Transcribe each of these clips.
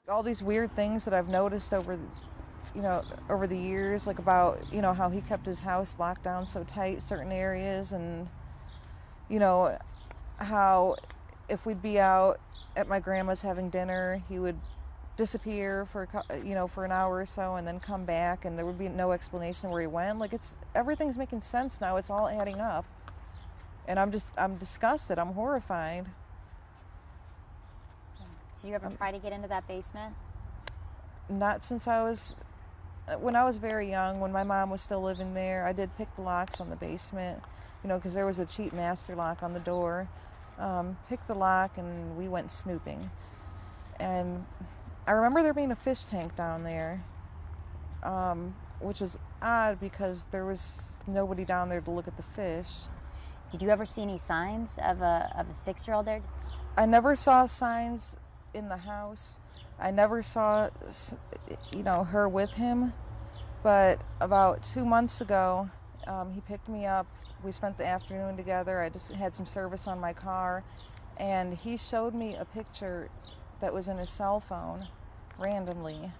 All these weird things that I've noticed over the years, like about, how he kept his house locked down so tight, certain areas, and, how if we'd be out at my grandma's having dinner, he would disappear for, for an hour or so and then come back, and there would be no explanation where he went. Like, everything's making sense now. It's all adding up. And I'm disgusted. I'm horrified. Did you ever try to get into that basement? Not since when I was very young, when my mom was still living there. I did pick the locks on the basement, because there was a cheap master lock on the door. Picked the lock and we went snooping. And I remember there being a fish tank down there, which was odd because there was nobody down there to look at the fish. Did you ever see any signs of a 6-year-old there? I never saw signs in the house. I never saw, her with him. But about 2 months ago, he picked me up. We spent the afternoon together. I just had some service on my car. And he showed me a picture that was in his cell phone randomly.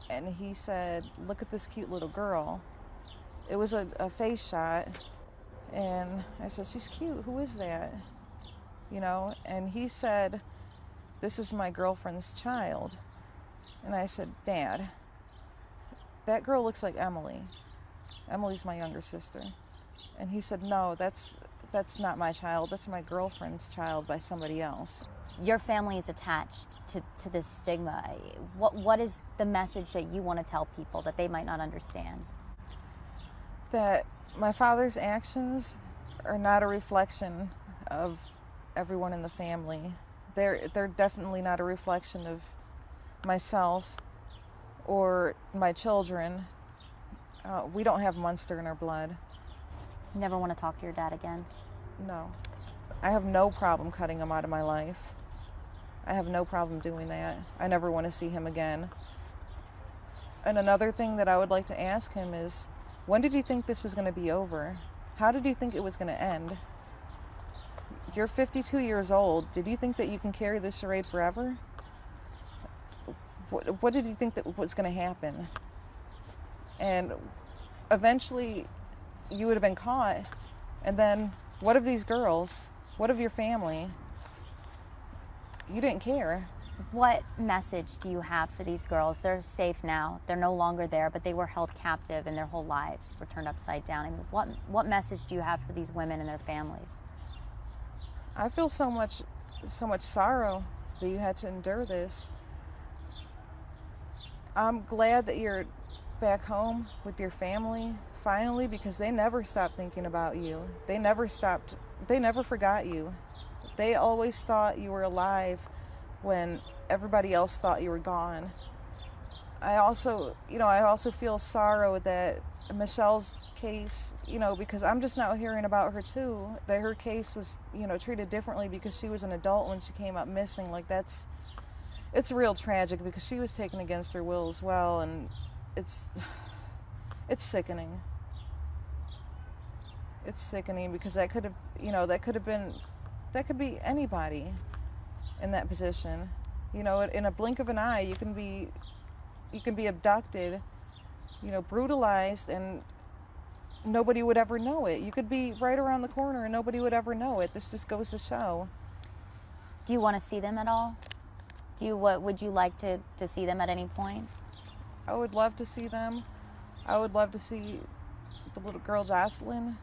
And he said, "Look at this cute little girl." It was a face shot. And I said, "She's cute. Who is that?" And he said, "This is my girlfriend's child." And I said, "Dad, that girl looks like Emily. Emily's my younger sister." And he said, "No, that's not my child. That's my girlfriend's child by somebody else." Your family is attached to this stigma. What is the message that you want to tell people that they might not understand? That my father's actions are not a reflection of everyone in the family. They're definitely not a reflection of myself or my children. We don't have Munster in our blood. You never want to talk to your dad again? No. I have no problem cutting him out of my life. I have no problem doing that. I never want to see him again. And another thing that I would like to ask him is, when did you think this was going to be over? How did you think it was going to end? You're 52 years old. Did you think that you can carry this charade forever? What did you think that was going to happen? And eventually you would have been caught. And then what of these girls? What of your family? You didn't care. What message do you have for these girls? They're safe now. They're no longer there, but they were held captive and their whole lives were turned upside down. I mean, what message do you have for these women and their families? I feel so much sorrow that you had to endure this. I'm glad that you're back home with your family finally, because they never stopped thinking about you. They never forgot you. They always thought you were alive when everybody else thought you were gone. I also feel sorrow that Michelle's case, because I'm just now hearing about her too, that her case was, treated differently because she was an adult when she came up missing. Like, it's real tragic because she was taken against her will as well, and it's sickening. It's sickening because that could be anybody in that position. In a blink of an eye, you can be abducted, brutalized, and nobody would ever know it. You could be right around the corner and nobody would ever know it. This just goes to show. Do you want to see them at all? What would you like to see them at any point? I would love to see them. I would love to see the little girl Jocelyn,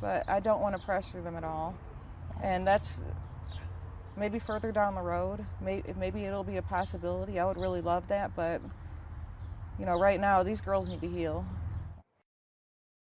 but I don't want to pressure them at all. And that's maybe further down the road. Maybe it'll be a possibility. I would really love that, but right now these girls need to heal.